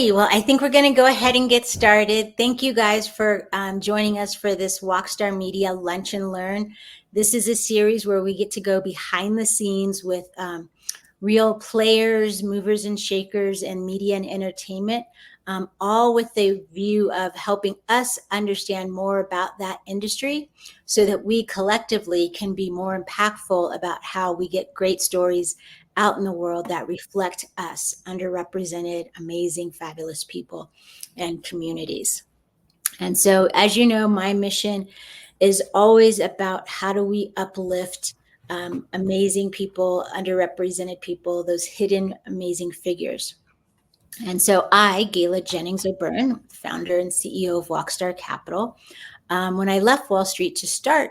Well, I think we're going to go ahead and get started. Thank you guys for joining us for this Wocstar Media Lunch and Learn. This is a series where we get to go behind the scenes with real players, movers and shakers, and media and entertainment, all with the view of helping us understand more about that industry so that we collectively can be more impactful about how we get great stories out in the world that reflect us, underrepresented, amazing, fabulous people and communities. And so, as you know, my mission is always about how do we uplift amazing people, underrepresented people, those hidden amazing figures. And so I, Gayla Jennings O'Byrne, founder and CEO of Wocstar Capital, when I left Wall Street to start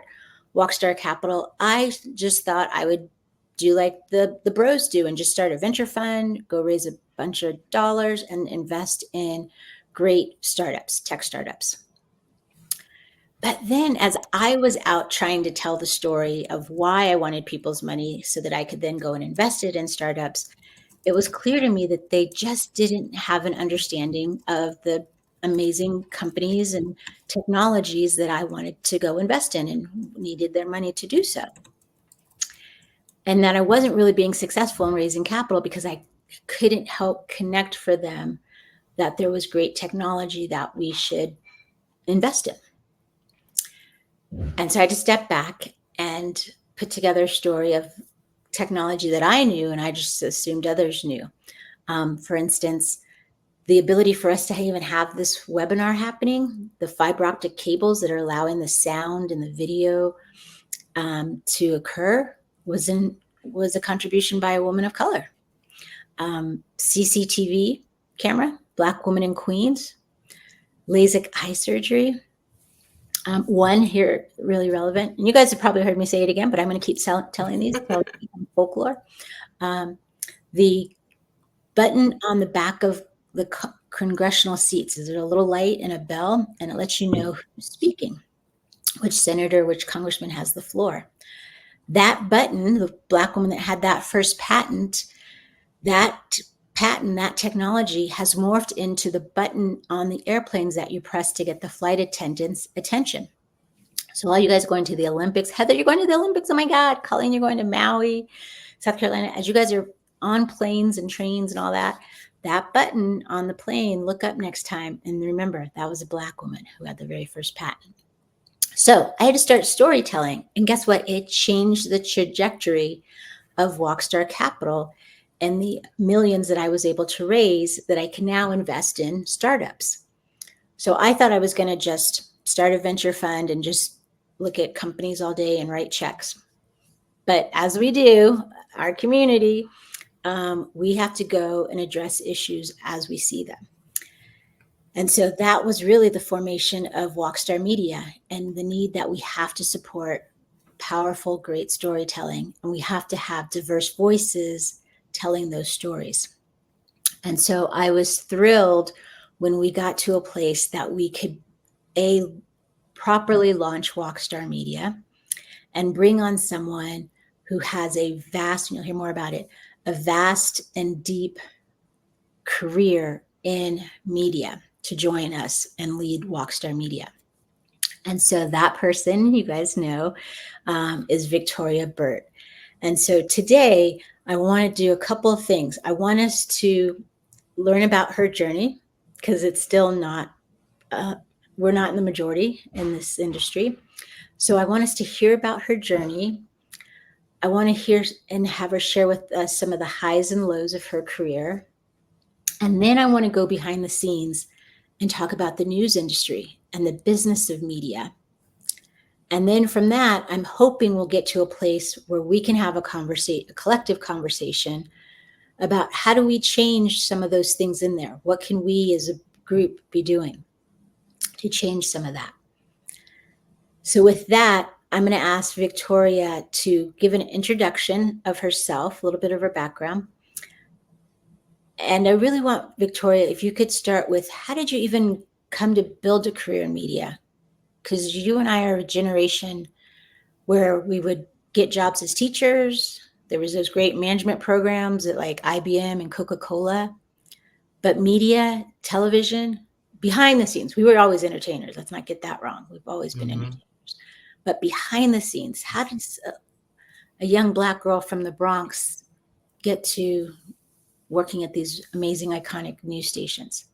Wocstar Capital, I just thought I would do like the bros do and just start a venture fund, go raise a bunch of dollars and invest in great startups, tech startups. But then as I was out trying to tell the story of why I wanted people's money so that I could then go and invest it in startups, it was clear to me that they just didn't have an understanding of the amazing companies and technologies that I wanted to go invest in and needed their money to do so. And that I wasn't really being successful in raising capital because I couldn't help connect for them that there was great technology that we should invest in. And so I had to step back and put together a story of technology that I knew and I just assumed others knew. For instance, the ability for us to even have this webinar happening, the fiber optic cables that are allowing the sound and the video to occur was a contribution by a woman of color. CCTV camera, Black woman in Queens, LASIK eye surgery. One here really relevant, and you guys have probably heard me say it again, but I'm going to keep telling these folklore. The button on the back of the congressional seats is there a little light and a bell, and it lets you know who's speaking, which senator, which congressman has the floor. That button, the Black woman that had that first patent, that technology has morphed into the button on the airplanes that you press to get the flight attendants' attention. So all you guys going to the Olympics, Heather, you're going to the Olympics. Oh my God, Colleen, you're going to Maui, South Carolina. As you guys are on planes and trains and all that, that button on the plane, look up next time. And remember, that was a Black woman who had the very first patent. So I had to start storytelling. And guess what? It changed the trajectory of Wocstar Capital and the millions that I was able to raise that I can now invest in startups. So I thought I was going to just start a venture fund and just look at companies all day and write checks. But as we do, our community, we have to go and address issues as we see them. And so that was really the formation of Wocstar Media and the need that we have to support powerful, great storytelling. And we have to have diverse voices telling those stories. And so I was thrilled when we got to a place that we could properly launch Wocstar Media and bring on someone who has a vast, and you'll hear more about it, a vast and deep career in media to join us and lead Wocstar Media. And so that person, you guys know, is Victoria Bert. And so today I want to do a couple of things. I want us to learn about her journey because it's still not, we're not in the majority in this industry. So I want us to hear about her journey. I want to hear and have her share with us some of the highs and lows of her career. And then I want to go behind the scenes and talk about the news industry and the business of media. And then from that, I'm hoping we'll get to a place where we can have a collective conversation about how do we change some of those things in there? What can we as a group be doing to change some of that? So with that, I'm going to ask Victoria to give an introduction of herself, a little bit of her background. And I really want, Victoria, if you could start with, how did you even come to build a career in media? Because you and I are a generation where we would get jobs as teachers. There was those great management programs at like IBM and Coca-Cola. But media, television, behind the scenes, we were always entertainers. Let's not get that wrong. We've always been entertainers. But behind the scenes, how does a young Black girl from the Bronx get to working at these amazing, iconic news stations?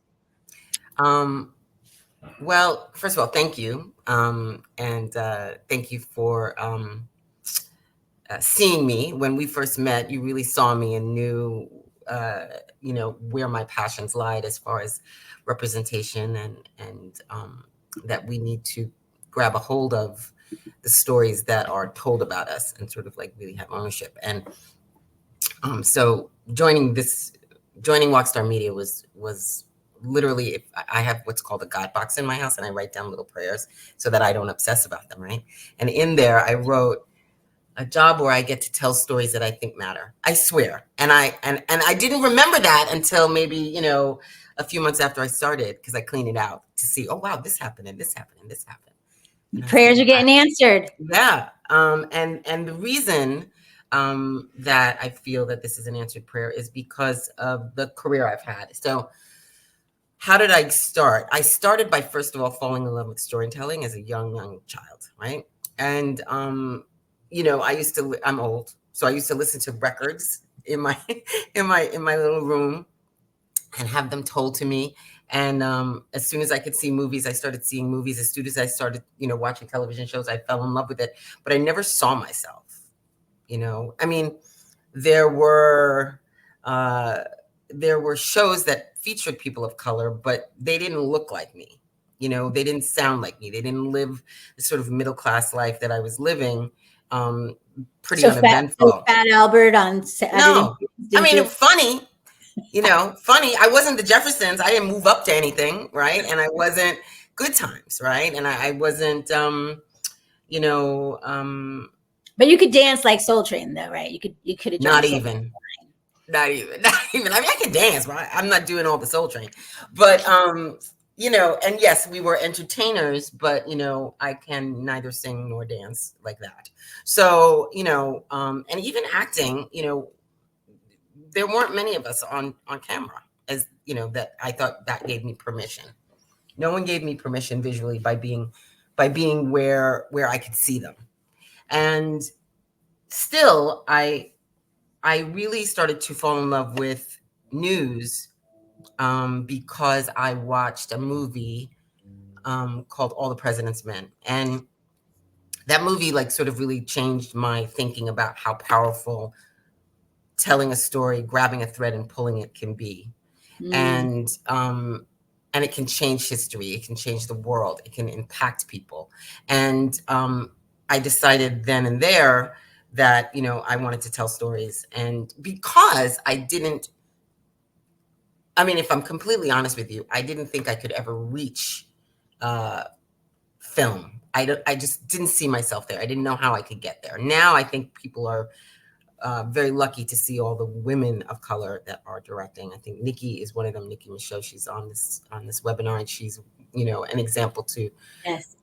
Well, first of all, thank you. And thank you for seeing me. When we first met, you really saw me and knew, where my passions lied as far as representation, and that we need to grab a hold of the stories that are told about us and sort of like really have ownership. And so joining Wocstar Media was literally, I have what's called a God box in my house, and I write down little prayers so that I don't obsess about them, right? And in there, I wrote a job where I get to tell stories that I think matter. I swear. And I didn't remember that until maybe, a few months after I started, because I cleaned it out to see, oh, wow, this happened and this happened and this happened. And prayers are getting answered. Yeah. And the reason that I feel that this is an answered prayer is because of the career I've had. So how did I start? I started by, first of all, falling in love with storytelling as a young child, right? And, I'm old, so I used to listen to records in my, in my little room and have them told to me. And as soon as I could see movies, I started seeing movies. As soon as I started, watching television shows, I fell in love with it. But I never saw myself, I mean, there were shows that featured people of color, but they didn't look like me. They didn't sound like me. They didn't live the sort of middle-class life that I was living. Pretty uneventful. Fat Albert on Saturday. No, I mean, it was funny. Funny. I wasn't the Jeffersons. I didn't move up to anything, right? And I wasn't Good Times, right? And I wasn't, But you could dance like Soul Train, though, right? You could have. Not even. I mean, I can dance, but I'm not doing all the Soul Train. But and yes, we were entertainers, but I can neither sing nor dance like that. So and even acting, there weren't many of us on camera, as that I thought that gave me permission. No one gave me permission visually by being where I could see them. And still, I really started to fall in love with news because I watched a movie called All the President's Men. And that movie sort of really changed my thinking about how powerful telling a story, grabbing a thread and pulling it can be. And it can change history. It can change the world. It can impact people. And I decided then and there that, I wanted to tell stories. And because if I'm completely honest with you, I didn't think I could ever reach film. I just didn't see myself there. I didn't know how I could get there. Now I think people are very lucky to see all the women of color that are directing. I think Nikki is one of them. Nikki Michaud, she's on this webinar, and she's an example to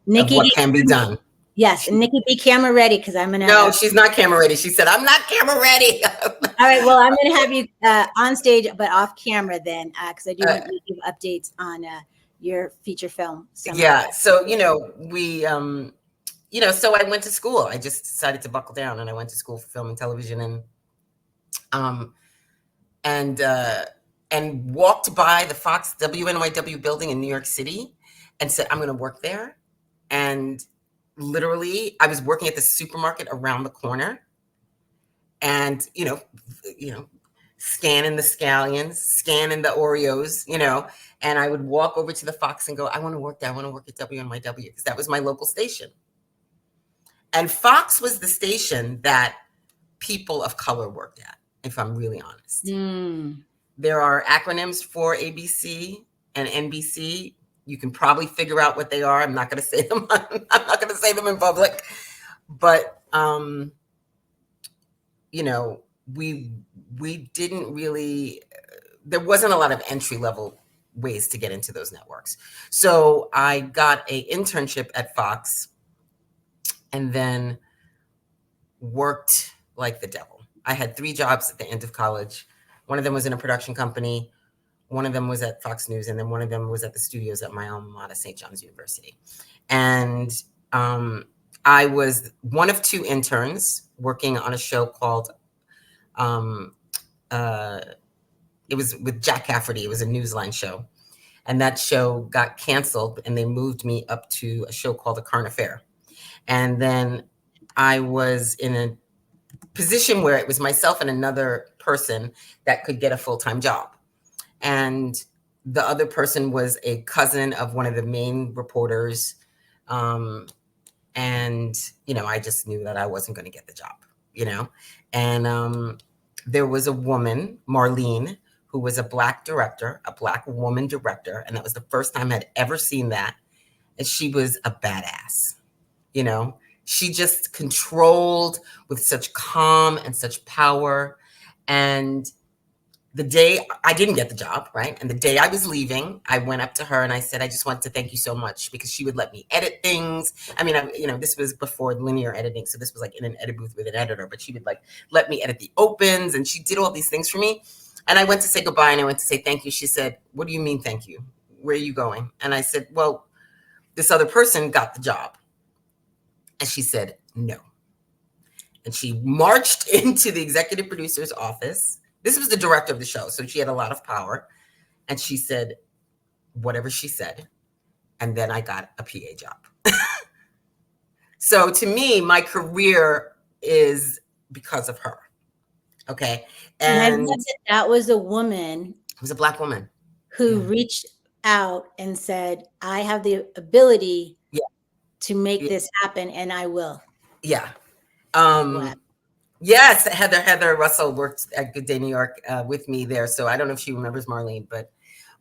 Nikki, of what can be done. Yes, and Nikki, be camera ready, because I'm gonna. No, she's not camera ready. She said, "I'm not camera ready." All right. Well, I'm gonna have you on stage, but off camera then, because I do want to give updates on your feature film. Yeah. So we. So I went to school. I just decided to buckle down, and I went to school for film and television, and walked by the Fox WNYW building in New York City, and said, "I'm going to work there." And literally, I was working at the supermarket around the corner, and scanning the scallions, scanning the Oreos, and I would walk over to the Fox and go, "I want to work there. I want to work at WNYW," because that was my local station. And Fox was the station that people of color worked at, if I'm really honest. There are acronyms for ABC and NBC. You can probably figure out what they are. I'm not going to say them. I'm not going to say them in public. But, we didn't really, there wasn't a lot of entry level ways to get into those networks. So I got an internship at Fox, and then worked like the devil. I had 3 jobs at the end of college. One of them was in a production company. One of them was at Fox News, and then one of them was at the studios at my alma mater, St. John's University. And I was one of two interns working on a show called, it was with Jack Cafferty. It was a Newsline show. And that show got canceled, and they moved me up to a show called The Current Affair. And then I was in a position where it was myself and another person that could get a full-time job. And the other person was a cousin of one of the main reporters. And, I just knew that I wasn't going to get the job, And there was a woman, Marlene, who was a Black director, a Black woman director. And that was the first time I'd ever seen that. And she was a badass, She just controlled with such calm and such power. And the day I didn't get the job, right? And the day I was leaving, I went up to her and I said, I just want to thank you so much, because she would let me edit things. I mean, this was before linear editing. So this was like in an edit booth with an editor, but she would let me edit the opens, and she did all these things for me. And I went to say goodbye and I went to say thank you. She said, what do you mean thank you? Where are you going? And I said, well, this other person got the job. And she said, no. And she marched into the executive producer's office. This was the director of the show, so she had a lot of power. And she said whatever she said. And then I got a PA job. So to me, my career is because of her. Okay. And I love that was a woman. It was a Black woman who reached out and said, I have the ability to make this happen, and I will. Yeah. Yes, Heather Russell worked at Good Day New York with me there. So I don't know if she remembers Marlene, but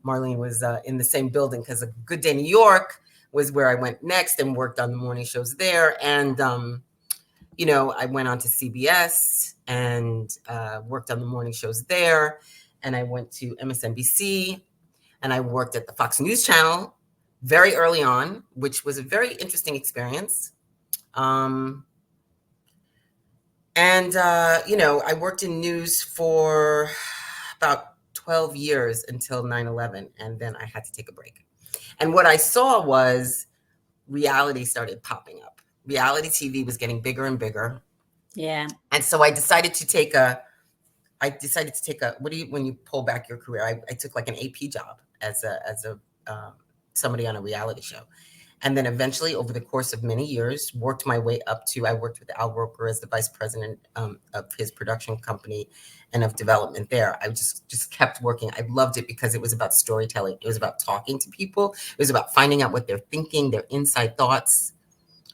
Marlene was in the same building, because Good Day New York was where I went next and worked on the morning shows there. And, I went on to CBS and worked on the morning shows there. And I went to MSNBC, and I worked at the Fox News Channel very early on, which was a very interesting experience. I worked in news for about 12 years until 9/11, and then I had to take a break. And what I saw was reality started popping up. Reality TV was getting bigger and bigger. Yeah. And so I decided to take when you pull back your career, I took like an AP job as somebody on a reality show. And then eventually, over the course of many years, worked my way up to, I worked with Al Roker as the vice president of his production company and of development there. I just kept working. I loved it because it was about storytelling. It was about talking to people. It was about finding out what they're thinking, their inside thoughts,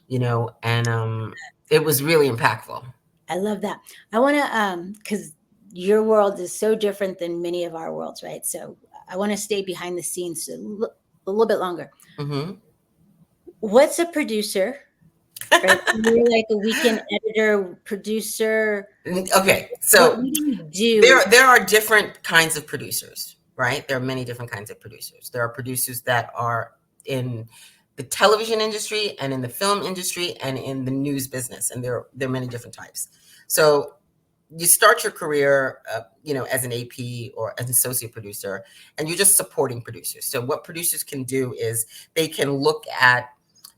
and it was really impactful. I love that. I want to, because your world is so different than many of our worlds, right? So I want to stay behind the scenes a little bit longer. Mm-hmm. What's a producer? Right? You're like a weekend editor, producer. Okay, so what do you do? There are different kinds of producers, right? There are many different kinds of producers. There are producers that are in the television industry and in the film industry and in the news business, and there are many different types. So you start your career, as an AP or as an associate producer, and you're just supporting producers. So what producers can do is they can look at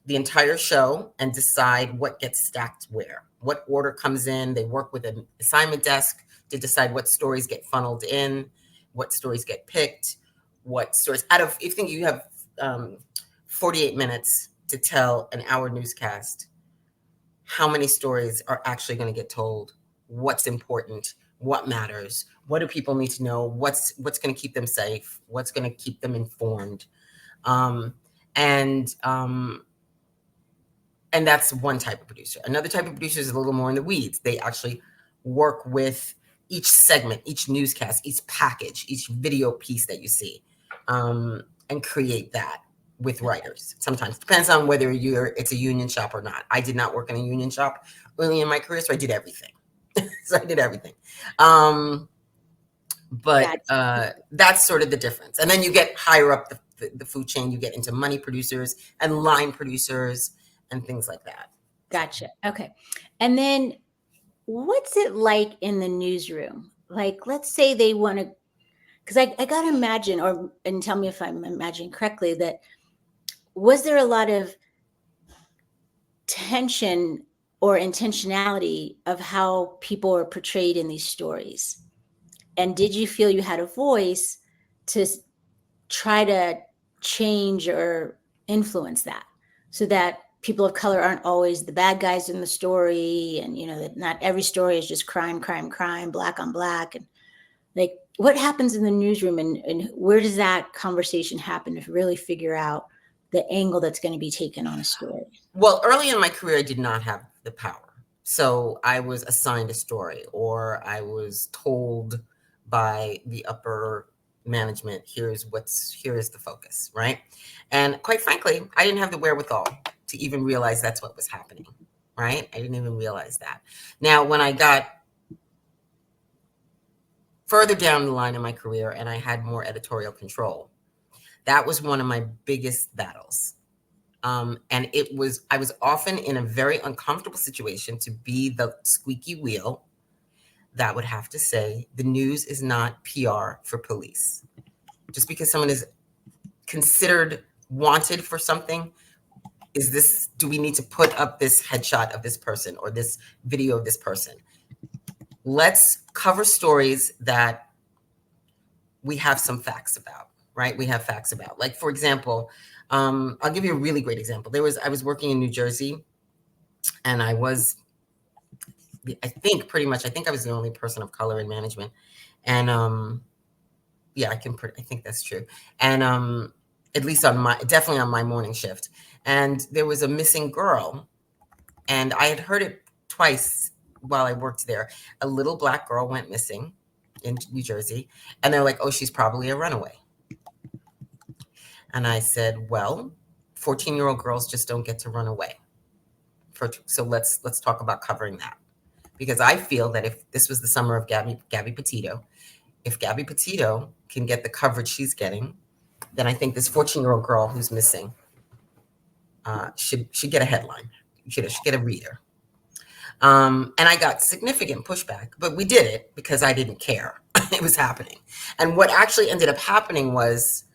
the entire show and decide what gets stacked where, what order comes in. They work with an assignment desk to decide what stories get funneled in, what stories get picked, what stories if you think you have 48 minutes to tell an hour newscast, how many stories are actually going to get told? What's important? What matters? What do people need to know? What's going to keep them safe? What's going to keep them informed? And that's one type of producer. Another type of producer is a little more in the weeds. They actually work with each segment, each newscast, each package, each video piece that you see, and create that with writers. Sometimes depends on whether it's a union shop or not. I did not work in a union shop early in my career, so I did everything. But that's sort of the difference. And then you get higher up the food chain. You get into money producers and line producers and things like that. Gotcha. Okay. And then what's it like in the newsroom? Like, let's say they want to, because I got to imagine, and tell me if I'm imagining correctly, that was there a lot of tension or intentionality of how people are portrayed in these stories? And did you feel you had a voice to try to change or influence that, so that people of color aren't always the bad guys in the story, and that not every story is just crime, black on black, and like what happens in the newsroom, and where does that conversation happen to really figure out the angle that's going to be taken on a story? Well, early in my career, I did not have the power. So I was assigned a story, or I was told by the upper management, here is the focus, right? And quite frankly, I didn't have the wherewithal to even realize that's what was happening, right? I didn't even realize that. Now, when I got further down the line in my career and I had more editorial control, that was one of my biggest battles. And I was often in a very uncomfortable situation to be the squeaky wheel that would have to say, the news is not PR for police. Just because someone is considered wanted for something, do we need to put up this headshot of this person or this video of this person? Let's cover stories that we have some facts about, right? We have facts about. Like, for example, I'll give you a really great example. I was working in New Jersey, and I think I was the only person of color in management. And I think that's true. And at least definitely on my morning shift. And there was a missing girl, and I had heard it twice while I worked there. A little black girl went missing in New Jersey, and they're like, oh, she's probably a runaway. And I said, well, 14-year-old girls just don't get to run away. So let's talk about covering that. Because I feel that if this was the summer of Gabby Petito, if Gabby Petito can get the coverage she's getting, then I think this 14-year-old girl who's missing should get a headline. Should get a reader. And I got significant pushback, but we did it because I didn't care. It was happening. And what actually ended up happening was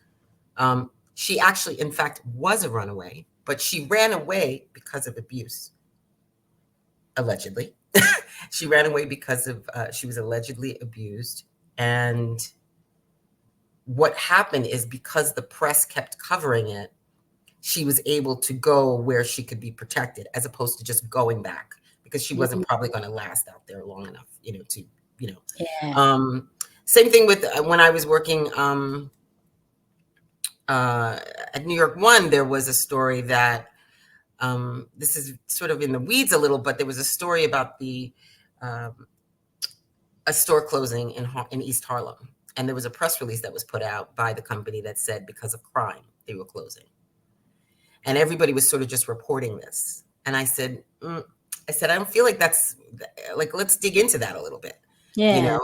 she actually, in fact, was a runaway, but she ran away because of abuse, allegedly. She ran away because of she was allegedly abused. And what happened is, because the press kept covering it, she was able to go where she could be protected, as opposed to just going back, because she wasn't probably going to last out there long enough, Yeah. Same thing with when I was working at New York One. There was a story that this is sort of in the weeds a little, but there was a story about a store closing in East Harlem, and there was a press release that was put out by the company that said because of crime they were closing, and everybody was sort of just reporting this. And I said, I don't feel like that's like, let's dig into that a little bit. Yeah.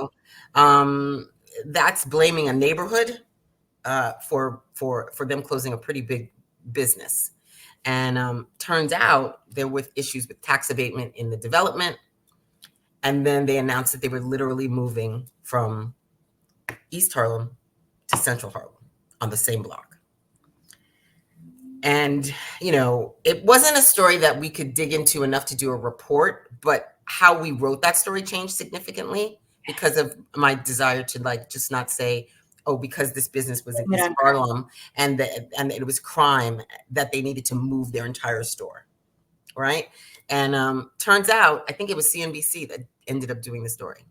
That's blaming a neighborhood for them closing a pretty big business. And turns out there were issues with tax abatement in the development. And then they announced that they were literally moving from East Harlem to Central Harlem on the same block. And, it wasn't a story that we could dig into enough to do a report, but how we wrote that story changed significantly because of my desire to just not say, oh, because this business was in East Harlem and it was crime, that they needed to move their entire store, right? And turns out, I think it was CNBC that ended up doing the story.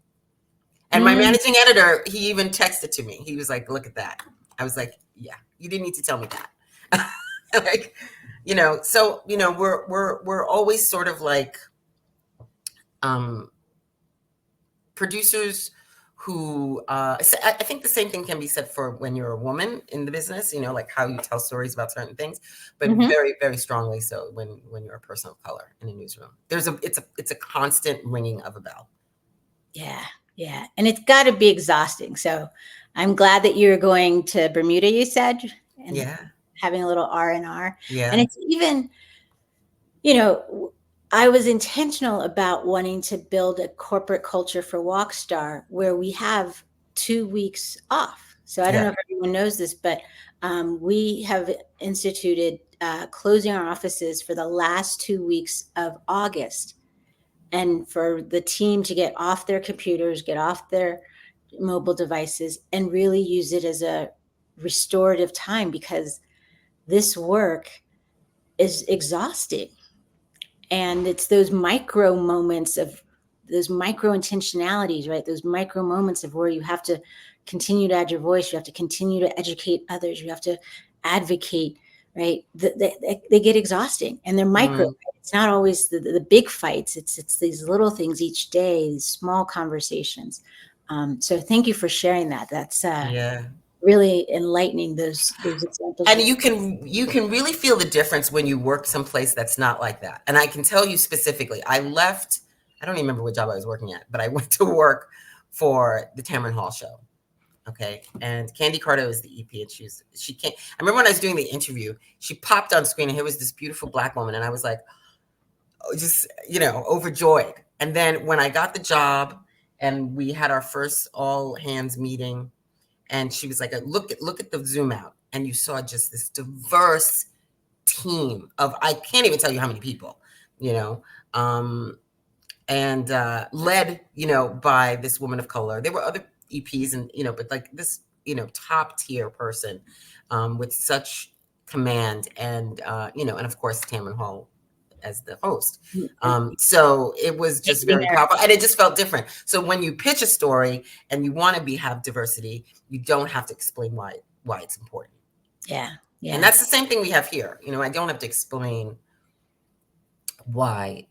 And my managing editor, he even texted to me. He was like, look at that. I was like, yeah, you didn't need to tell me that. So, we're always sort of like producers who I think the same thing can be said for when you're a woman in the business, like how you tell stories about certain things, but very, very strongly so when you're a person of color in a newsroom. It's a constant ringing of a bell. Yeah. Yeah. And it's got to be exhausting. So I'm glad that you're going to Bermuda, you said, and having a little R&R. Yeah. And it's even, I was intentional about wanting to build a corporate culture for Wocstar where we have 2 weeks off. So I don't know if everyone knows this, but we have instituted closing our offices for the last 2 weeks of August, and for the team to get off their computers, get off their mobile devices, and really use it as a restorative time, because this work is exhausting. And it's those micro moments of those micro intentionalities, right? Those micro moments of where you have to continue to add your voice, you have to continue to educate others, you have to advocate, right? They get exhausting, and they're micro. Mm. It's not always the big fights. It's these little things each day, these small conversations. So thank you for sharing that. That's really enlightening, those examples. And you can really feel the difference when you work someplace that's not like that. And I can tell you specifically, I left, I don't even remember what job I was working at, but I went to work for the Tamron Hall show. Okay. And Candy Carter is the EP, and she came. I remember when I was doing the interview, she popped on screen, and here was this beautiful Black woman. And I was like, just, overjoyed. And then when I got the job and we had our first all hands meeting, and she was like, look at the zoom out. And you saw just this diverse team of, I can't even tell you how many people, and led, by this woman of color. There were other EPs and, but like this, top tier person with such command, and, and of course, Tamron Hall as the host. So it was just very powerful, and it just felt different. So when you pitch a story and you want to have diversity, you don't have to explain why it's important. Yeah. And that's the same thing we have here. I don't have to explain why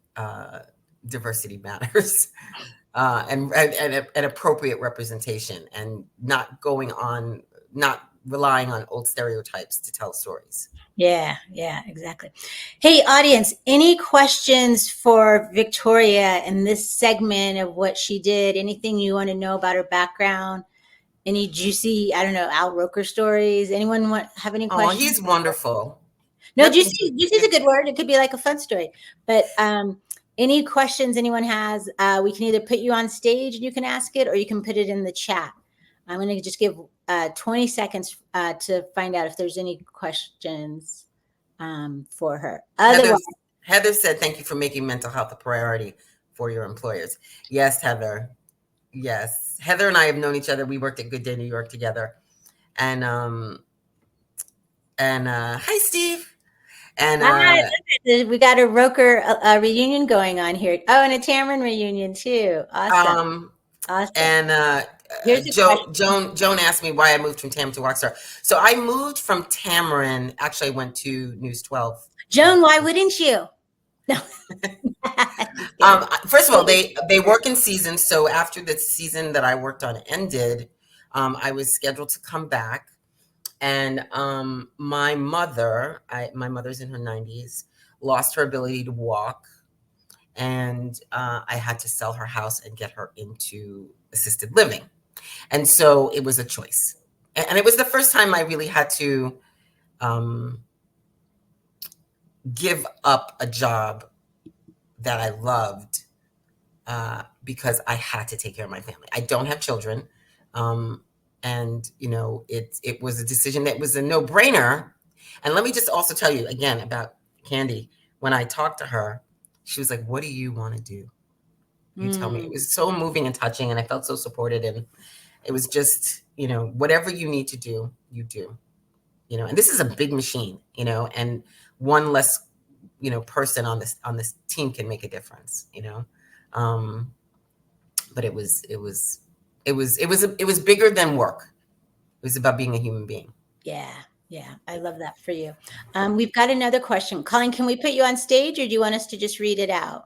diversity matters, and appropriate representation, and not relying on old stereotypes to tell stories. Yeah, exactly. Hey, audience, any questions for Victoria in this segment of what she did? Anything you want to know about her background? Any juicy, I don't know, Al Roker stories? Anyone have any questions? Oh, he's wonderful. No, juicy is a good word. It could be like a fun story. But any questions anyone has, we can either put you on stage and you can ask it, or you can put it in the chat. I'm going to just give 20 seconds to find out if there's any questions for her. Heather said, thank you for making mental health a priority for your employers. Yes, Heather. Yes. Heather and I have known each other. We worked at Good Day New York together. And hi, Steve. And we got a Roker reunion going on here. Oh, and a Tamron reunion too. Awesome. Awesome. And Joan asked me why I moved from Tamron to Wocstar. So I moved from Tamron. Actually, I went to News 12. Joan, why wouldn't you? No. First of all, they work in seasons. So after the season that I worked on ended, I was scheduled to come back. And my mother's in her 90s, lost her ability to walk. And I had to sell her house and get her into assisted living. And so it was a choice. And it was the first time I really had to give up a job that I loved because I had to take care of my family. I don't have children. And, it was a decision that was a no-brainer. And let me just also tell you again about Candy. When I talked to her, she was like, what do you want to do? You tell me. It was so moving and touching, and I felt so supported. And it was just, whatever you need to do, you do. And this is a big machine, and one less, person on this team can make a difference, But it was bigger than work. It was about being a human being. Yeah. I love that for you. We've got another question. Colleen, can we put you on stage, or do you want us to just read it out?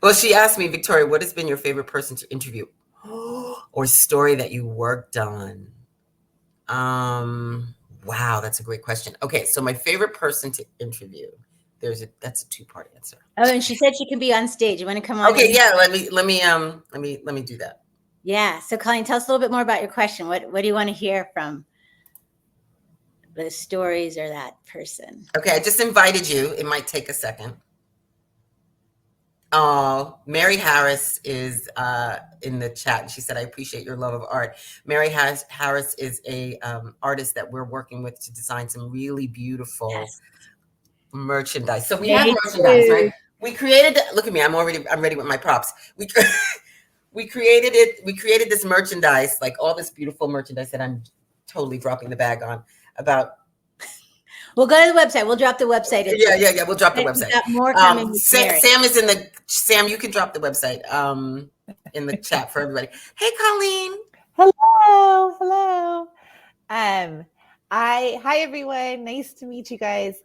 Well, she asked me, Victoria, what has been your favorite person to interview or story that you worked on? Wow, that's a great question. Okay, so my favorite person to interview. That's a two-part answer. Oh, and she said she can be on stage. You want to come on? Okay, yeah. Let me do that. Yeah. So, Colleen, tell us a little bit more about your question. What do you want to hear from the stories or that person? Okay, I just invited you. It might take a second. Mary Harris is in the chat. She said, "I appreciate your love of art." Mary Harris is a artist that we're working with to design some really beautiful merchandise. So we have merchandise, right? We created. Look at me. I'm ready with my props. We created it. We created this merchandise, like all this beautiful merchandise that I'm totally dropping the bag on about. We'll go to the website. We'll drop the website. Yeah. We'll drop the website. We've got more coming. Sam is in the. Sam, you can drop the website in the chat for everybody. Hey, Colleen. Hello. Hi everyone. Nice to meet you guys.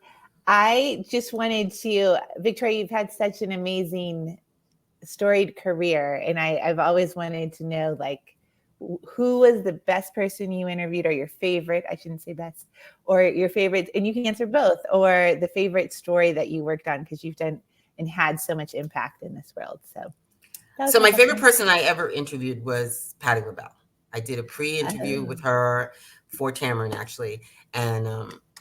I just wanted to, Victoria, you've had such an amazing storied career, and I've always wanted to know, like, who was the best person you interviewed, or your favorite? I shouldn't say best, or your favorite, and you can answer both, or the favorite story that you worked on, because you've done and had so much impact in this world. So my favorite person I ever interviewed was Patti LaBelle. I did a pre-interview with her for Tamron, actually, and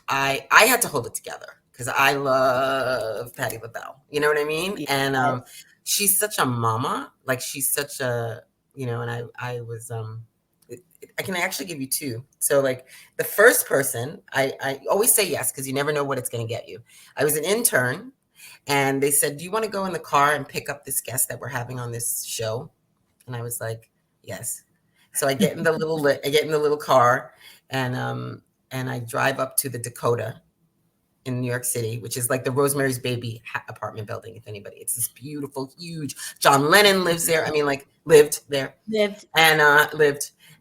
I had to hold it together because I love Patti LaBelle. You know what I mean? Yes. And she's such a mama. Like, she's such a, you know, and I was I can actually give you two. So, like, the first person, I always say yes because you never know what it's going to get you. I was an intern, and they said, "Do you want to go in the car and pick up this guest that we're having on this show?" And I was like, "Yes." So I get in the little car, and I drive up to the Dakota in New York City, which is like the Rosemary's Baby apartment building. If anybody, it's this beautiful, huge. John Lennon lives there. I mean, like, lived there.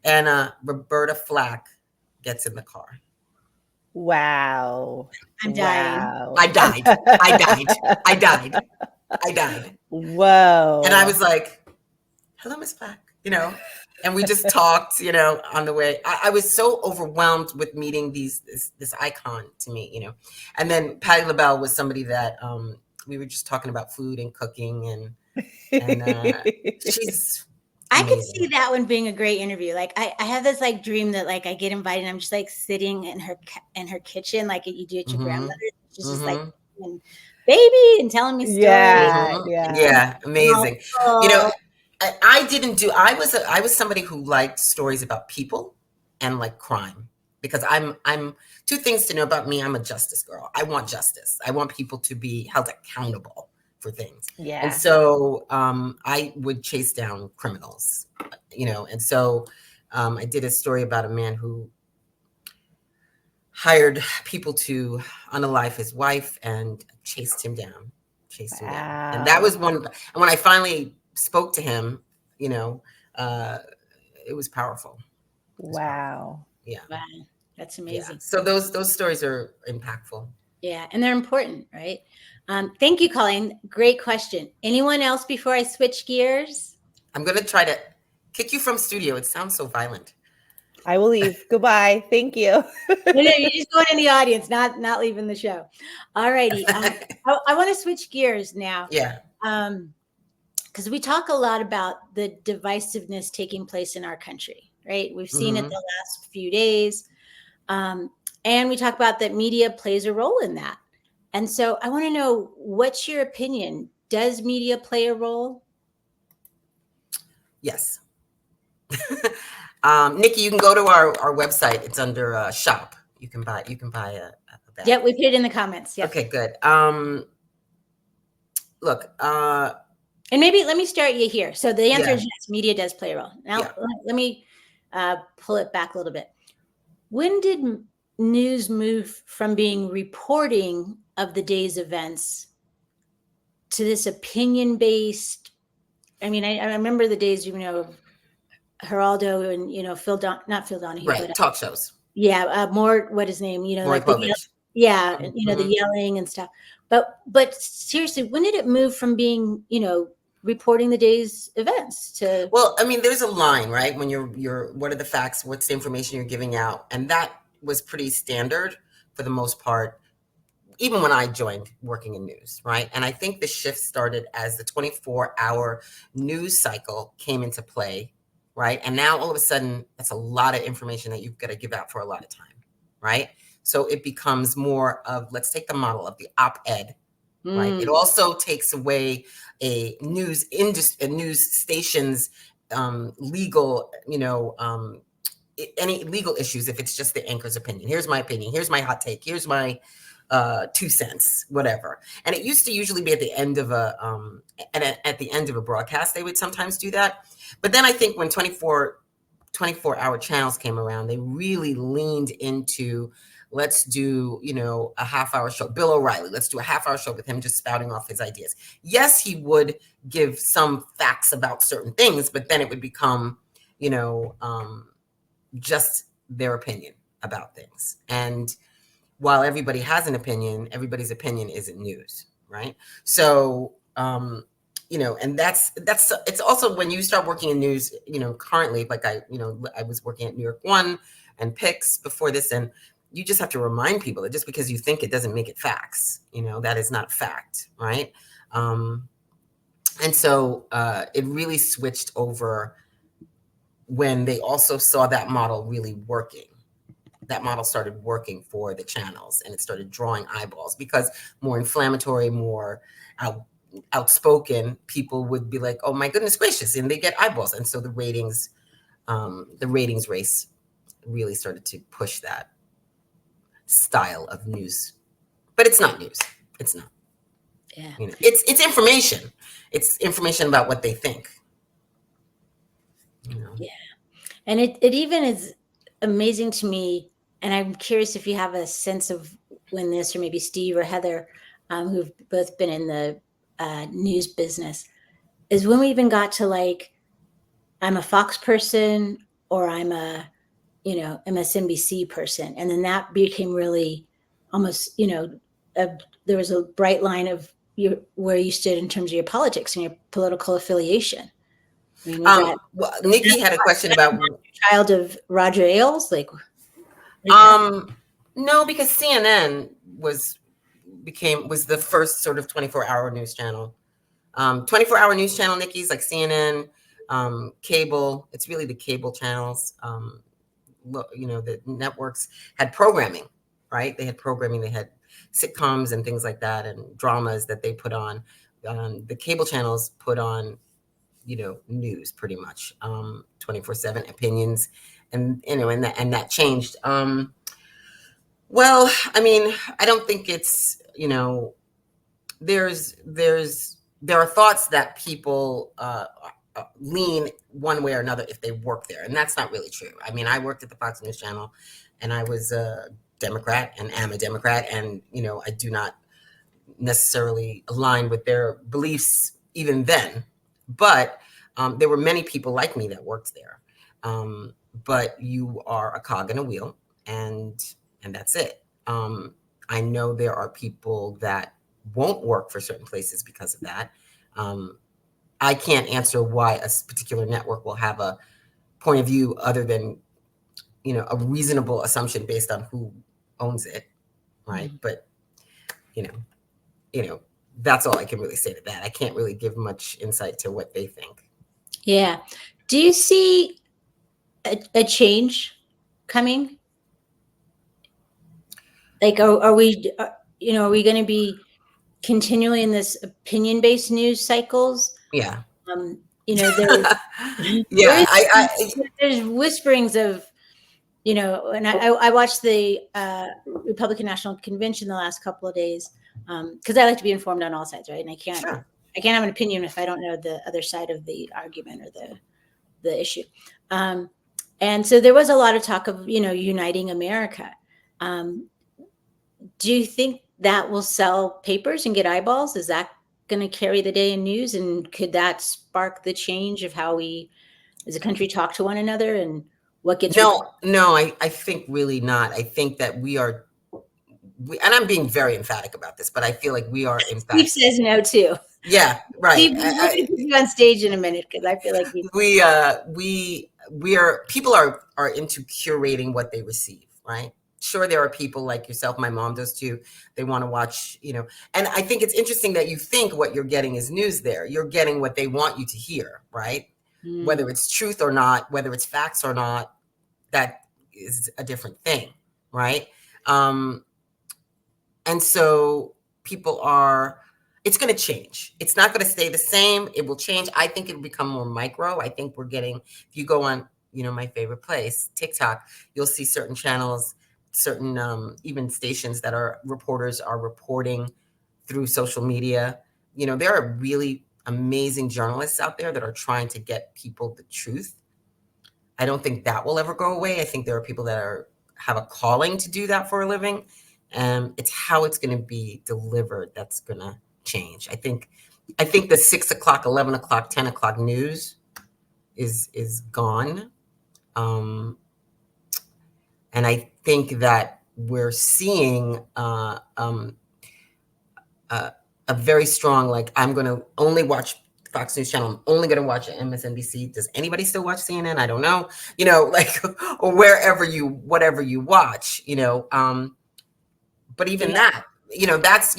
And Roberta Flack gets in the car. Wow. I'm dying. Wow. I died. Whoa. And I was like, "Hello, Miss Flack," you know, and we just talked, you know, on the way. I was so overwhelmed with meeting this icon to me, you know. And then Patti LaBelle was somebody that we were just talking about food and cooking, and she's amazing. I could see that one being a great interview. Like, I have this like dream that, like, I get invited and I'm just like sitting in her kitchen, like you do at your grandmother's. She's just like, baby, and telling me stories. Yeah, amazing. You know, I was somebody who liked stories about people and like crime, because I'm two things to know about me. I'm a justice girl. I want justice. I want people to be held accountable for things. Yeah. And so I would chase down criminals, you know. And so I did a story about a man who hired people to unalive his wife and chased him down. And that was one. And when I finally spoke to him, you know, it was powerful. Wow. Yeah. Wow. That's amazing. Yeah. So those stories are impactful. Yeah. And they're important, right? Thank you, Colleen. Great question. Anyone else before I switch gears? I'm going to try to kick you from studio. It sounds so violent. I will leave. Goodbye. Thank you. No, you're just going in the audience, not leaving the show. All righty. I want to switch gears now. Yeah. Because we talk a lot about the divisiveness taking place in our country, right? We've seen it the last few days. And we talk about that media plays a role in that. And so I want to know, what's your opinion? Does media play a role? Yes. Nikki, you can go to our website. It's under shop. You can buy a bag. Yeah, we put it in the comments. Yeah. Okay, good. Look, and maybe let me start you here. So the answer is yes, media does play a role. Now let me pull it back a little bit. When did news move from being reporting of the day's events to this opinion-based? I mean, I remember the days, you know, Geraldo and, you know, not Phil Donahue, right? But, talk shows. Yeah, more. What his name? You know, more like the yelling and stuff. But seriously, when did it move from being, you know, reporting the day's events to? Well, I mean, there's a line, right? When you're what are the facts? What's the information you're giving out? And that was pretty standard for the most part, even when I joined working in news, right? And I think the shift started as the 24-hour news cycle came into play, right? And now all of a sudden, that's a lot of information that you've got to give out for a lot of time, right? So it becomes more of, let's take the model of the op-ed, right? It Mm. also takes away a news station's legal, any legal issues if it's just the anchor's opinion. Here's my opinion. Here's my hot take. Here's my 2 cents, whatever. And it used to usually be at the end of at the end of a broadcast, they would sometimes do that. But then I think when 24-hour channels came around, they really leaned into, let's do, a half-hour show. Bill O'Reilly, let's do a half-hour show with him just spouting off his ideas. Yes, he would give some facts about certain things, but then it would become, just their opinion about things. And while everybody has an opinion, everybody's opinion isn't news, right? So, and that's it's also when you start working in news, currently, like I was working at New York One and Pix before this, and you just have to remind people that just because you think it doesn't make it facts, that is not fact, right? And so it really switched over when they also saw that model really working. That model started working for the channels, and it started drawing eyeballs because more inflammatory, more outspoken people would be like, oh my goodness gracious, and they get eyeballs. And so the ratings race really started to push that style of news. But it's not news. It's not. Yeah. It's information. It's information about what they think. Yeah. And it even is amazing to me, and I'm curious if you have a sense of when this, or maybe Steve or Heather, who've both been in the news business, is when we even got to like, I'm a Fox person or I'm a, MSNBC person. And then that became really almost, there was a bright line of where you stood in terms of your politics and your political affiliation. I mean, Well, Nikki had a question about child of Roger Ailes, like no, because CNN was the first sort of 24-hour news channel. 24-hour news channel, Nikki's like CNN, cable. It's really the cable channels. The networks had programming, right? They had programming. They had sitcoms and things like that, and dramas that they put on. The cable channels put on, news pretty much, 24/7 opinions, and and that changed. Well, I mean, I don't think it's, there are thoughts that people lean one way or another if they work there, and that's not really true. I mean, I worked at the Fox News Channel, and I was a Democrat and am a Democrat, and I do not necessarily align with their beliefs even then, but there were many people like me that worked there. But you are a cog in a wheel, and that's it. I know there are people that won't work for certain places because of that. I can't answer why a particular network will have a point of view other than, a reasonable assumption based on who owns it, right? Mm-hmm. But, that's all I can really say to that. I can't really give much insight to what they think. Yeah. Do you see a change coming? Like, are we, are we going to be continually in this opinion-based news cycles? Yeah. There's whisperings of, and I watched the Republican National Convention the last couple of days because I like to be informed on all sides, right? And I can't have an opinion if I don't know the other side of the argument or the issue. And so there was a lot of talk of, uniting America. Do you think that will sell papers and get eyeballs? Is that going to carry the day in news? And could that spark the change of how we as a country talk to one another and what gets No, I think really not. I think that and I'm being very emphatic about this, but I feel like we are in fact. Steve says no too. Yeah, right. Steve, we'll put you on stage in a minute because I feel like people are into curating what they receive, right? Sure, there are people like yourself, my mom does too. They want to watch, and I think it's interesting that you think what you're getting is news there. You're getting what they want you to hear, right? Whether it's truth or not, whether it's facts or not, that is a different thing, right? And so people are it's going to change. It's not going to stay the same. It will change. I think it'll become more micro. I think we're getting, if you go on, my favorite place, TikTok, you'll see certain channels, certain even stations that are reporters are reporting through social media. There are really amazing journalists out there that are trying to get people the truth. I don't think that will ever go away. I think there are people that have a calling to do that for a living. It's how it's going to be delivered that's going to change. I think the 6 o'clock, 11 o'clock, 10 o'clock news is gone. And I think that we're seeing a very strong, like, I'm going to only watch Fox News Channel. I'm only going to watch MSNBC. Does anybody still watch CNN? I don't know. Or whatever you watch. But even that, that's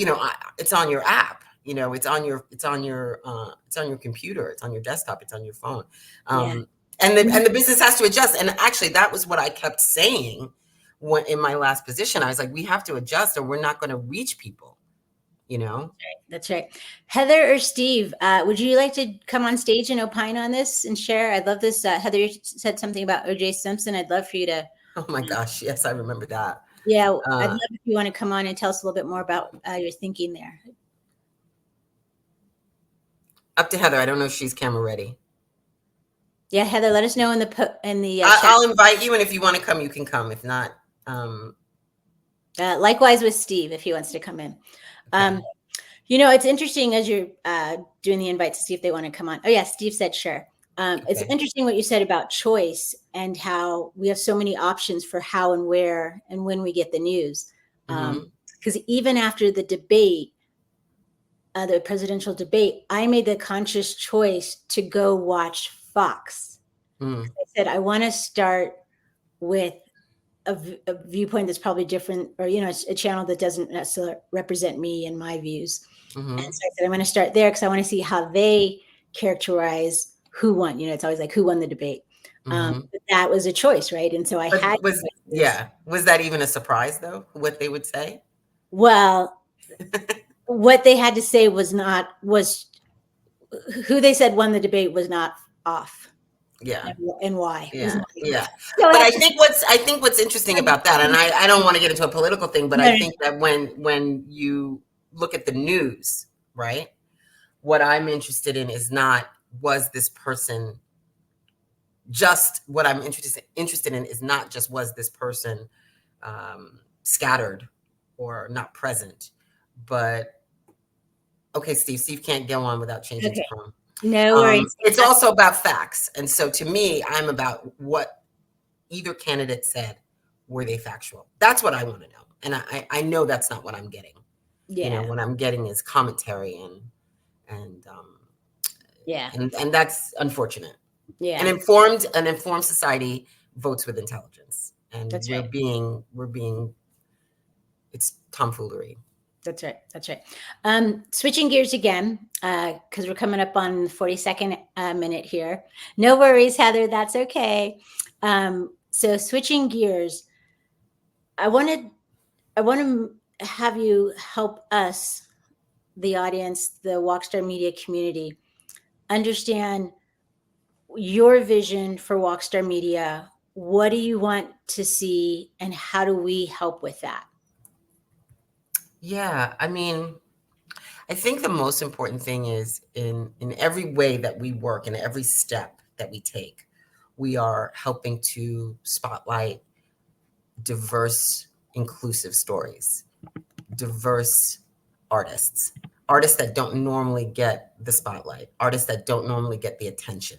it's on your app. It's on your computer. It's on your desktop. It's on your phone. And the business has to adjust. And actually, that was what I kept saying in my last position. I was like, we have to adjust, or we're not going to reach people. That's right. Heather or Steve, would you like to come on stage and opine on this and share? I'd love this. Heather, you said something about O.J. Simpson. I'd love for you to. Oh my gosh, yes, I remember that. Yeah, I'd love if you want to come on and tell us a little bit more about your thinking there. Up to Heather. I don't know if she's camera ready. Yeah, Heather, let us know in the chat. I'll invite you, and if you want to come, you can come. If not, likewise with Steve, if he wants to come in. Okay. It's interesting as you're doing the invite to see if they want to come on. Oh yeah, Steve said sure. Okay. It's interesting what you said about choice and how we have so many options for how and where and when we get the news. Because even after the debate, the presidential debate, I made the conscious choice to go watch Fox. I said, I want to start with a viewpoint that's probably different, or, a channel that doesn't necessarily represent me and my views. And so I said, I'm going to start there because I want to see how they characterize who won. It's always like, who won the debate? But that was a choice, right? And so I was that even a surprise though, what they would say? Well, what they had to say was who they said won the debate was not off. Yeah. And why? Yeah. But I think what's interesting about that, and I don't want to get into a political thing, but I think that when you look at the news, right, what I'm interested in is not, was this person just, what I'm interested in is not just, was this person scattered or not present, but okay, Steve can't go on without changing to Chrome. No worries. It's also about facts. And so to me, I'm about what either candidate said. Were they factual? That's what I want to know. And I know that's not what I'm getting. Yeah. What I'm getting is commentary and that's unfortunate. Yeah. An informed society votes with intelligence. And that's we're being it's tomfoolery. That's right. Switching gears again, because we're coming up on the 42nd minute here. No worries, Heather. That's okay. So switching gears, I want to have you help us, the audience, the Wocstar Media community, understand your vision for Wocstar Media. What do you want to see, and how do we help with that? Yeah, I mean, I think the most important thing is in every way that we work, in every step that we take, we are helping to spotlight diverse, inclusive stories, diverse artists that don't normally get the spotlight, artists that don't normally get the attention,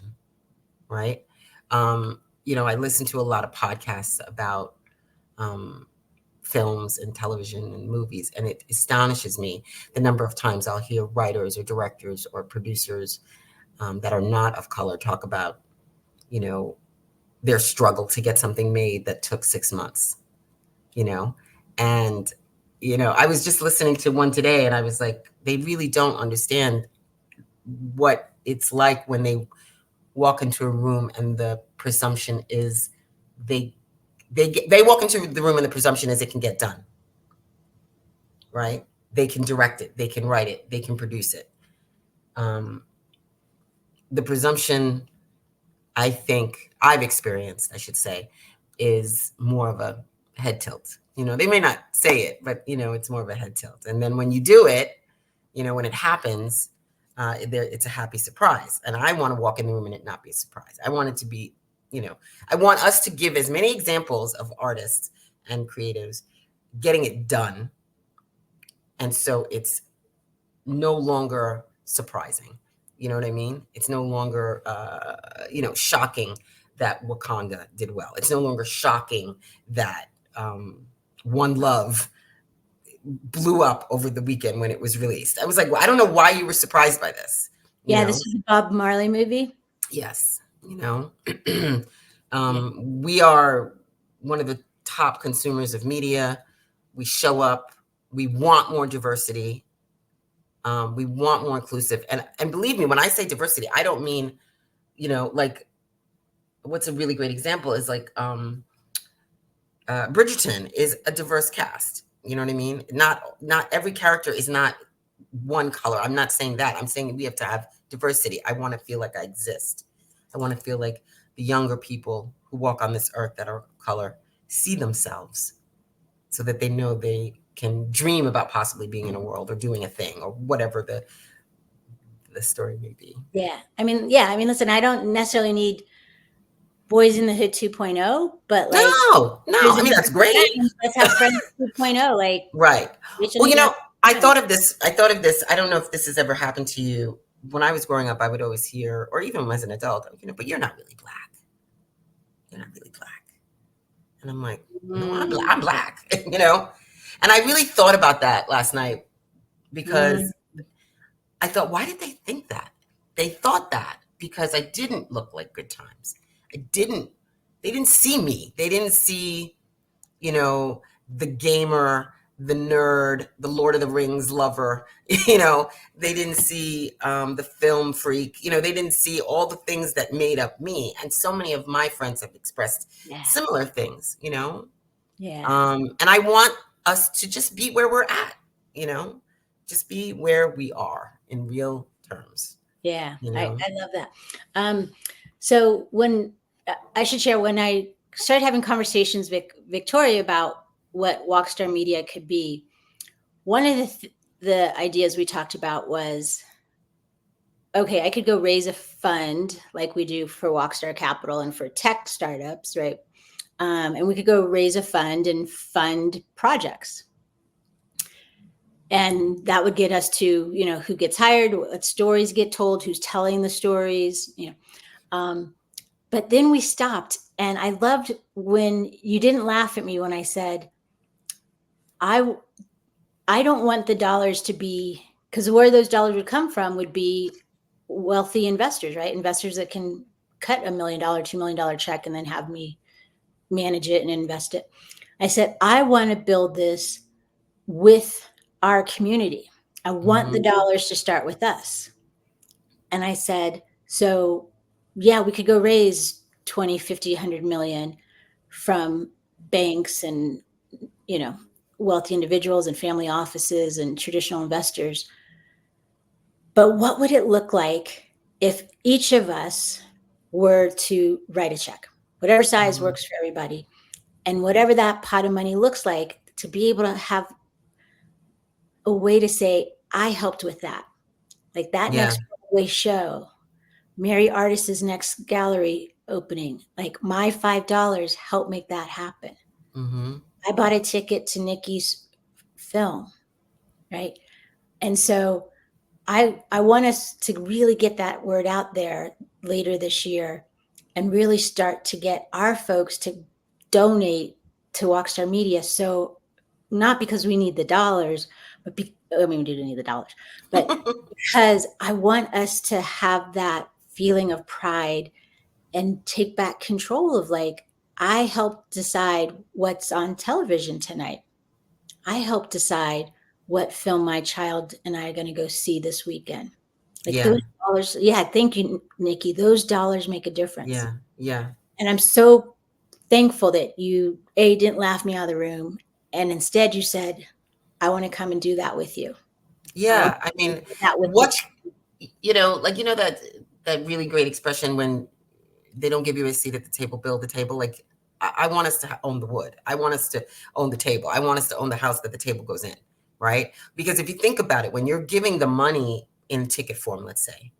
right? I listen to a lot of podcasts about films and television and movies, and it astonishes me the number of times I'll hear writers or directors or producers that are not of color talk about, their struggle to get something made that took 6 months, and, I was just listening to one today, and I was like, they really don't understand what it's like when they walk into a room and the presumption is they walk into the room and the presumption is it can get done, right? they can direct it, they can write it, they can produce it. The presumption I think I've experienced, I should say, is more of a head tilt. They may not say it, but it's more of a head tilt. And then when you do it, when it happens, it's a happy surprise. And I want to walk in the room and it not be a surprise. I want it to be, I want us to give as many examples of artists and creatives getting it done. And so it's no longer surprising. You know what I mean? It's no longer, shocking that Wakanda did well. It's no longer shocking that One Love blew up over the weekend when it was released. I was like, well, I don't know why you were surprised by this. This is a Bob Marley movie. Yes. We are one of the top consumers of media. We show up. We want more diversity. We want more inclusive. And believe me, when I say diversity, I don't mean, like, what's a really great example is like Bridgerton is a diverse cast. You know what I mean? Not every character is not one color. I'm not saying that. I'm saying we have to have diversity. I want to feel like I exist. I want to feel like the younger people who walk on this earth that are color see themselves so that they know they can dream about possibly being in a world or doing a thing or whatever the story may be. Yeah. I mean, listen, I don't necessarily need Boys in the Hood 2.0, but like, no, I mean, that's great. Let's have Friends 2.0. Like, right. Well, I thought of this. I don't know if this has ever happened to you. When I was growing up, I would always hear, or even as an adult, but you're not really black. You're not really black. And I'm like, no, I'm black, And I really thought about that last night because I thought, why did they think that? They thought that because I didn't look like Good Times. They didn't see me. They didn't see, the gamer, the nerd, the Lord of the Rings lover. They didn't see the film freak. They didn't see all the things that made up me. And so many of my friends have expressed similar things, Yeah. And I want us to just be where we're at, just be where we are in real terms. Yeah, I love that. So when I should share, when I started having conversations with Victoria about what Wocstar Media could be, one of the ideas we talked about was, okay, I could go raise a fund like we do for Wocstar Capital and for tech startups, right? And we could go raise a fund and fund projects. And that would get us to, who gets hired, what stories get told, who's telling the stories, But then we stopped. And I loved when you didn't laugh at me when I said, I don't want the dollars to be, because where those dollars would come from would be wealthy investors, right? Investors that can cut $1 million, $2 million check and then have me manage it and invest it. I said, I want to build this with our community. I want the dollars to start with us. And I said, so yeah, we could go raise 20, 50, 100 million from banks and, wealthy individuals and family offices and traditional investors. But what would it look like if each of us were to write a check, whatever size works for everybody, and whatever that pot of money looks like, to be able to have a way to say, I helped with that. Like that next Broadway show, Mary Artist's next gallery opening, like my $5 helped make that happen. I bought a ticket to Nikki's film, right? And so I want us to really get that word out there later this year and really start to get our folks to donate to Wocstar Media. So not because we need the dollars, but we do need the dollars, but because I want us to have that feeling of pride and take back control of like, I helped decide what's on television tonight. I helped decide what film my child and I are going to go see this weekend. Like those dollars. Yeah. Thank you, Nikki. Those dollars make a difference. Yeah. And I'm so thankful that you didn't laugh me out of the room. And instead you said, I want to come and do that with you. Yeah, I mean, That with what, that really great expression when they don't give you a seat at the table, build the table. Like, I want us to own the wood. I want us to own the table. I want us to own the house that the table goes in, right? Because if you think about it, when you're giving the money in ticket form, let's say,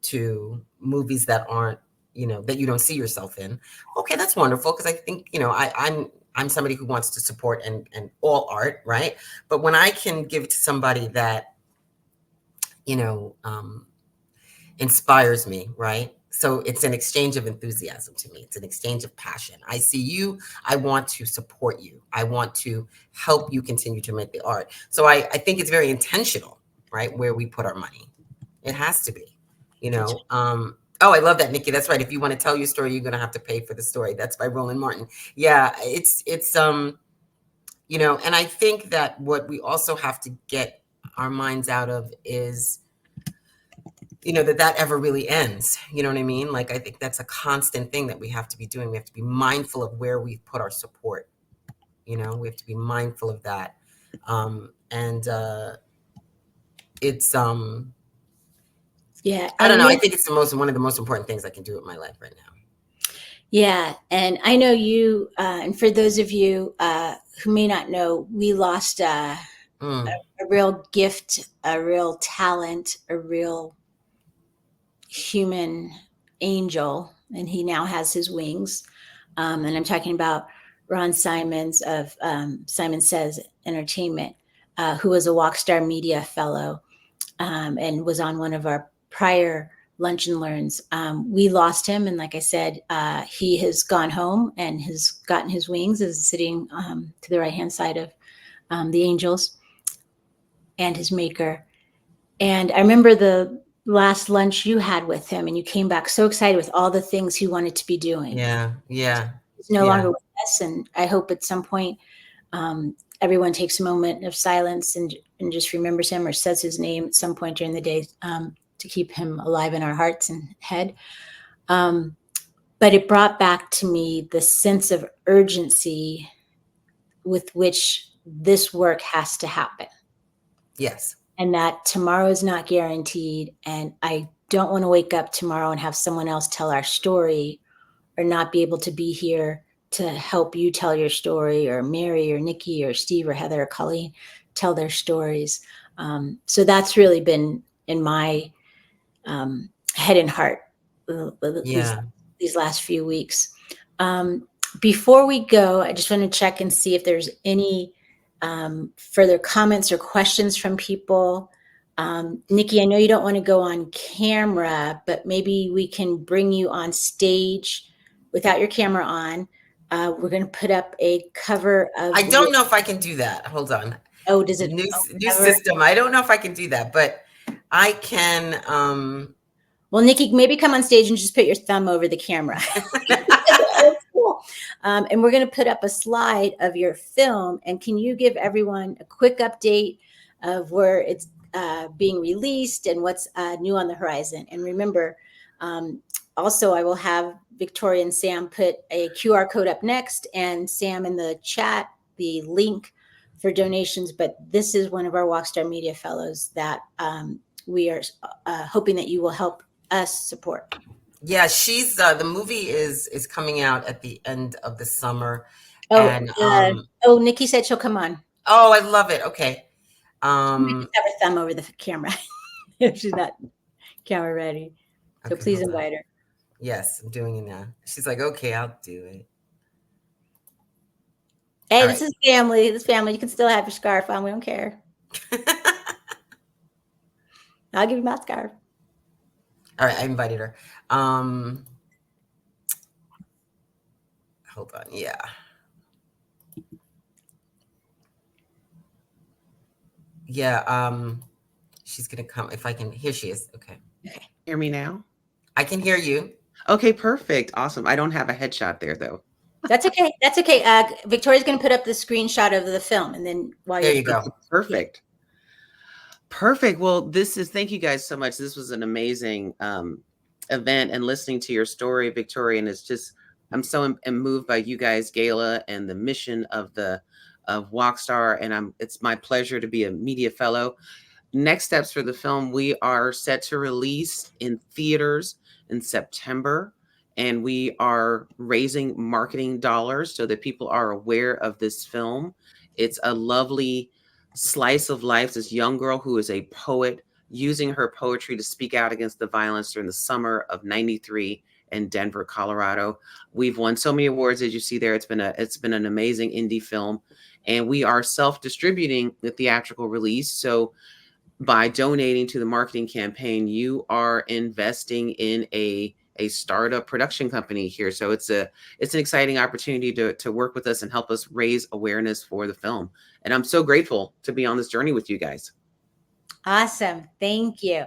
to movies that aren't, that you don't see yourself in, okay, that's wonderful. Because I think, I'm somebody who wants to support and all art, right? But when I can give it to somebody that, inspires me, right? So it's an exchange of enthusiasm to me. It's an exchange of passion. I see you. I want to support you. I want to help you continue to make the art. So I think it's very intentional, right? Where we put our money. It has to be, Oh, I love that, Nikki. That's right. If you want to tell your story, you're going to have to pay for the story. That's by Roland Martin. Yeah, it's and I think that what we also have to get our minds out of is, that ever really ends. You know what I mean? Like, I think that's a constant thing that we have to be doing. We have to be mindful of where we put our support. We have to be mindful of that. And it's, yeah. I don't know. I think it's one of the most important things I can do in my life right now. Yeah. And I know you, and for those of you who may not know, we lost a real gift, a real talent, a real human angel, and he now has his wings. And I'm talking about Ron Simons of Simon Says Entertainment, who was a Wocstar Media fellow and was on one of our prior lunch and learns. We lost him, and like I said, he has gone home and has gotten his wings, is sitting to the right hand side of the angels and his maker. And I remember the last lunch you had with him, and you came back so excited with all the things he wanted to be doing. Yeah. He's no longer with us, and I hope at some point everyone takes a moment of silence and just remembers him or says his name at some point during the day to keep him alive in our hearts and head. But it brought back to me the sense of urgency with which this work has to happen. Yes. And that tomorrow is not guaranteed. And I don't want to wake up tomorrow and have someone else tell our story or not be able to be here to help you tell your story, or Mary or Nikki or Steve or Heather or Colleen tell their stories. So that's really been in my head and heart these last few weeks. Before we go, I just want to check and see if there's any further comments or questions from people. Nikki, I know you don't want to go on camera, but maybe we can bring you on stage without your camera on. We're going to put up a cover of. I don't know if I can do that. Hold on. Oh, does it? New system. I don't know if I can do that, but I can. Well, Nikki, maybe come on stage and just put your thumb over the camera. Cool. And we're going to put up a slide of your film. And can you give everyone a quick update of where it's being released and what's new on the horizon? And remember, also, I will have Victoria and Sam put a QR code up next, and Sam in the chat, the link for donations. But this is one of our Wocstar Media Fellows that we are hoping that you will help us support. Yeah, she's the movie is coming out at the end of the summer. Oh, and Nikki said she'll come on. Oh, I love it. Okay. Have her thumb over the camera if she's not camera ready. So please invite her. Yes, I'm doing it now. She's like, okay, I'll do it. Hey, all this is family. This family. You can still have your scarf on. We don't care. I'll give you my scarf. All right, I invited her. Hold on. Yeah. Yeah. She's gonna come if I can. Here she is. Okay. Hear me now? I can hear you. Okay, perfect. Awesome. I don't have a headshot there though. That's okay. That's okay. Victoria's going to put up the screenshot of the film, and then while there you go. Perfect. Perfect. Well, thank you guys so much. This was an amazing event, and listening to your story, Victoria, and I'm so moved by you guys, Gayla, and the mission of the of Wocstar, and it's my pleasure to be a media fellow. Next steps for the film, we are set to release in theaters in September, and we are raising marketing dollars so that people are aware of this film. It's a lovely slice of life. This young girl who is a poet using her poetry to speak out against the violence during the summer of '93 in Denver, Colorado. We've won so many awards, as you see there. It's been an amazing indie film, and we are self-distributing the theatrical release. So by donating to the marketing campaign, you are investing in a startup production company here. So it's an exciting opportunity to work with us and help us raise awareness for the film. And I'm so grateful to be on this journey with you guys. Awesome. Thank you.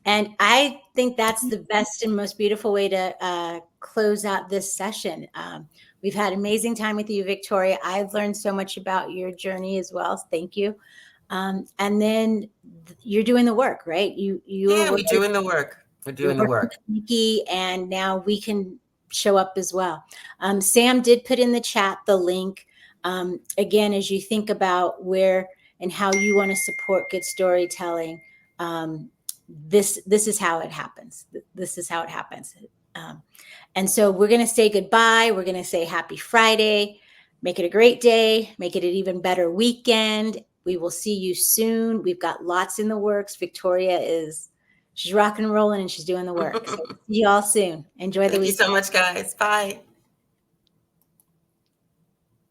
And I think that's the best and most beautiful way to close out this session. We've had amazing time with you, Victoria. I've learned so much about your journey as well. Thank you. And then you're doing the work, right? We're doing the work. We're doing the work. Nikki, and now we can show up as well. Sam did put in the chat the link. Again, as you think about where and how you want to support good storytelling, this is how it happens. This is how it happens. And so we're going to say goodbye. We're going to say happy Friday. Make it a great day. Make it an even better weekend. We will see you soon. We've got lots in the works. Victoria she's rocking and rolling, and she's doing the work. So see you all soon. Enjoy the weekend. Thank you so much, guys. Bye.